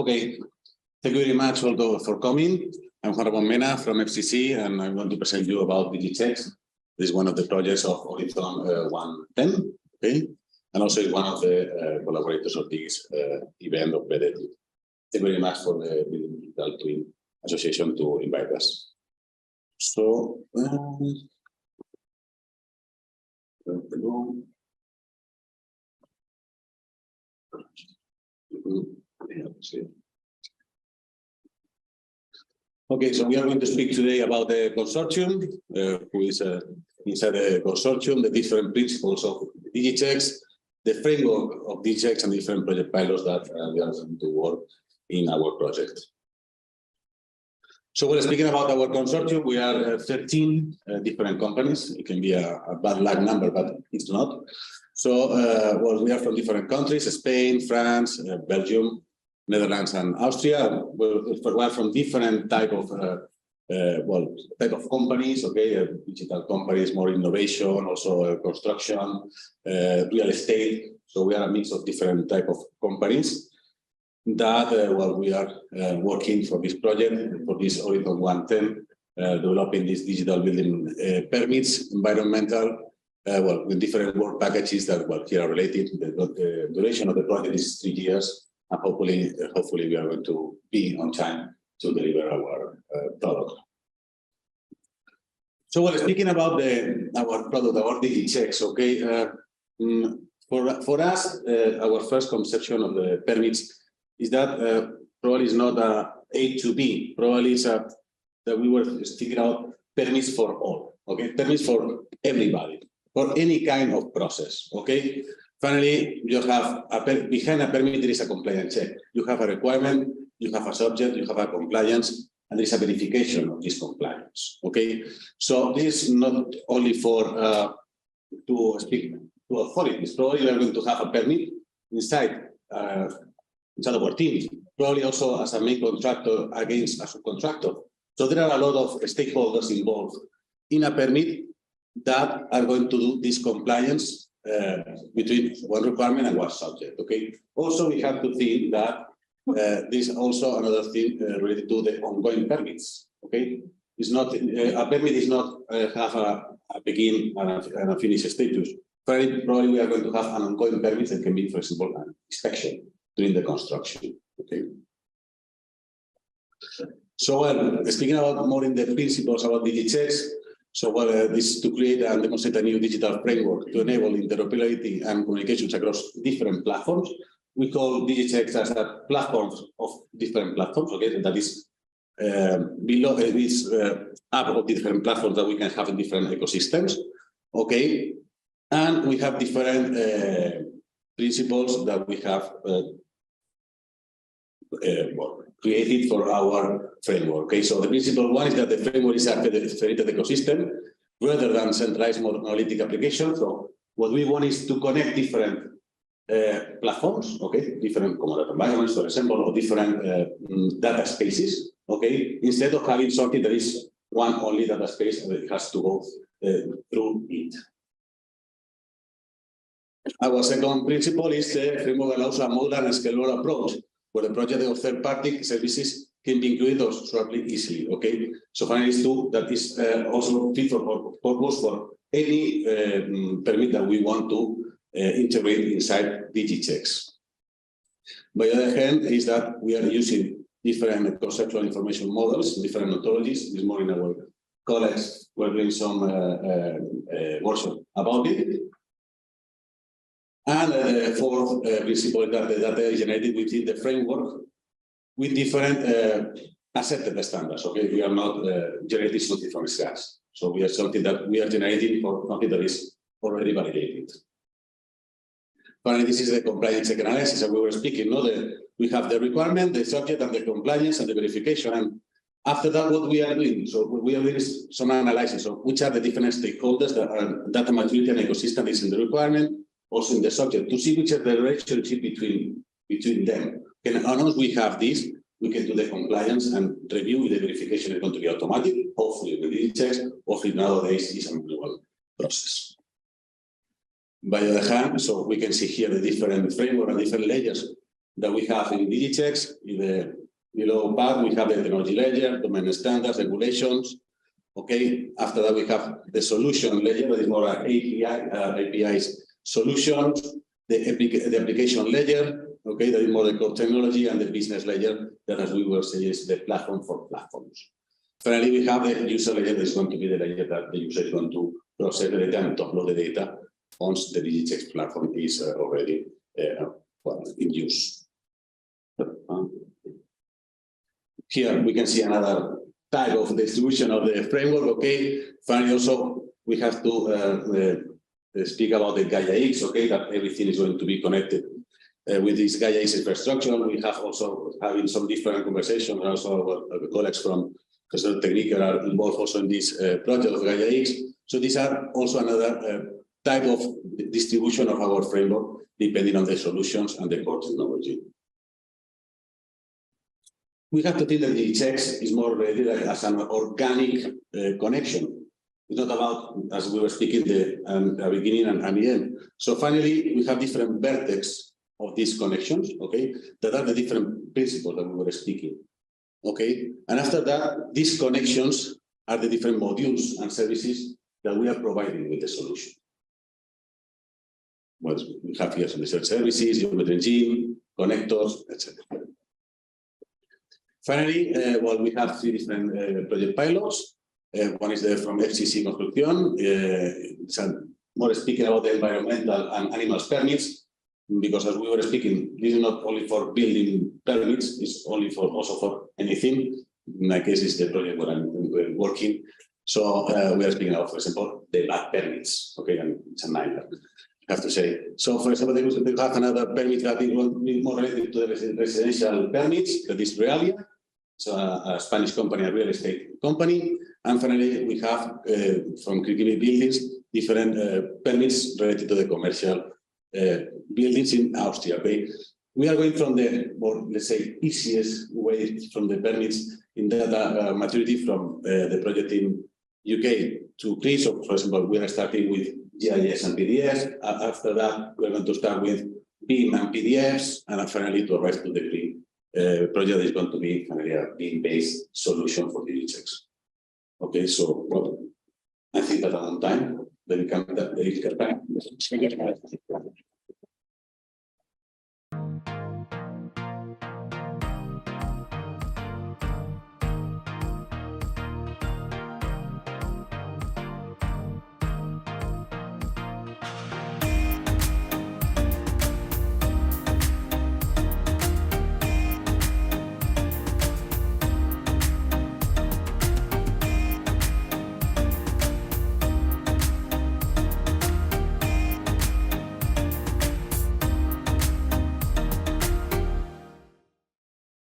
Okay, thank you very much for coming. I'm Juan Mena from FCC, and I'm going to present you about DIGICHECKS. This is one of the projects of Horizon 110, okay? And also is one of the collaborators of this event of BDT. Thank you very much for the Digital Twin Association to invite us. So, okay, so we are going to speak today about the consortium, who is inside the consortium, the different principles of DIGICHECKS, the framework of DIGICHECKS, and different project pilots that we are going to work in our project. So we're speaking about our consortium. We are 13 different companies. It can be a bad luck number, but it's not. So, well, we are from different countries: Spain, France, Belgium, Netherlands, and Austria. We're from different type of companies. Okay, digital companies, more innovation, also construction, real estate. So we are a mix of different type of companies that we are working for this project, for this Horizon 110, developing these digital building permits, environmental, with different work packages that here are related. The duration of the project is 3 years, and hopefully we are going to be on time to deliver our product. So we're speaking about our product, our DIGICHECKS. Okay, for us, our first conception of the permits is that probably is not A to B. Probably is that we were figuring out permits for all. Okay, permits for everybody, for any kind of process. Okay, finally, you have behind a permit there is a compliance check. You have a requirement, you have a subject, you have a compliance, and there is a verification of this compliance. Okay, so this is not only for to speak to authorities. Probably we are going to have a permit inside our team, probably also as a main contractor against a subcontractor. So there are a lot of stakeholders involved in a permit that are going to do this compliance between one requirement and one subject. Okay. Also, we have to think that this is also another thing related to the ongoing permits. Okay, it's not a permit is not have a begin and a finish status. Probably we are going to have an ongoing permit that can be, for example, an inspection during the construction. Okay. So speaking about more in the principles about DIGICHECKS, so this is to create and demonstrate a new digital framework to enable interoperability and communications across different platforms. We call DIGICHECKS as a platform of different platforms. Okay, that is below this app of different platforms that we can have in different ecosystems. Okay, and we have different principles that we have created for our framework. Okay, so the principle one is that the framework is a federated ecosystem rather than centralized monolithic application. So what we want is to connect different platforms, okay, different common environments, for example, or different data spaces. Okay, instead of having something that is one only data space that it has to go through it. Our second principle is the framework allows a modern and scalable approach where the project of third-party services can be included shortly, easily. Okay, so finally, it's two that is also fit for purpose for any permit that we want to integrate inside DIGICHECKS. By the other hand, is that we are using different conceptual information models, different methodologies. This morning, our colleagues were doing some workshop about it. And the fourth principle is that the data is generated within the framework with different accepted standards. Okay, we are not generating something from scratch. So we are something that we are generating for something that is already validated. Finally, this is the compliance check analysis that we were speaking. No, we have the requirement, the subject, and the compliance and the verification. And after that, what we are doing? So we are doing some analysis of which are the different stakeholders that are data maturity and ecosystem is in the requirement, also in the subject, to see which is the relationship between them. And once we have this, we can do the compliance and review. The verification is going to be automatic, hopefully with DIGICHECKS, hopefully nowadays is a manual process. By the other hand, so we can see here the different framework and different layers that we have in DIGICHECKS. In the below part, we have the technology layer, domain standards, regulations. Okay, after that, we have the solution layer, that is more APIs solutions, the application layer, okay, that is more the core technology, and the business layer, that, as we were saying, is the platform for platforms. Finally, we have the user layer, that is going to be the layer that the user is going to process the data and upload the data once the DIGICHECKS platform is already in use. Here we can see another type of distribution of the framework. Okay, finally, also we have to speak about the Gaia-X. Okay, that everything is going to be connected with this Gaia-X infrastructure. We have also having some different conversations. Also, our colleagues from Technical are involved also in this project of Gaia-X. So these are also another type of distribution of our framework, depending on the solutions and the core technology. We have to think that DIGICHECKS is more ready as an organic connection. It's not about, as we were speaking, the beginning and the end. So finally, we have different vertex of these connections, okay, that are the different principles that we were speaking. Okay, and after that, these connections are the different modules and services that we are providing with the solution. What we have here some research services, geometry engine, connectors, etc. Finally, well, we have three different project pilots. One is from FCC Construction. It's more speaking about the environmental and animals permits, because as we were speaking, this is not only for building permits, it's only for also for anything. In my case, it's the project where I'm working. So we are speaking about, for example, the bad permits. Okay, and it's a nightmare, I have to say. So, for example, they have another permit that is more related to the residential permits, that is Realia. It's a Spanish company, a real estate company. And finally, we have from Krikimi Buildings different permits related to the commercial buildings in Austria. Okay, we are going from the more, let's say, easiest way from the permits in data maturity from the project in UK to CRI. So, for example, we are starting with GIS and PDFs. After that, we're going to start with BIM and PDFs, and finally to arrive to the CRI project is going to be finally a BIM-based solution for DIGICHECKS. Okay, so well, I think that I'm on time. Then we can dedicated time.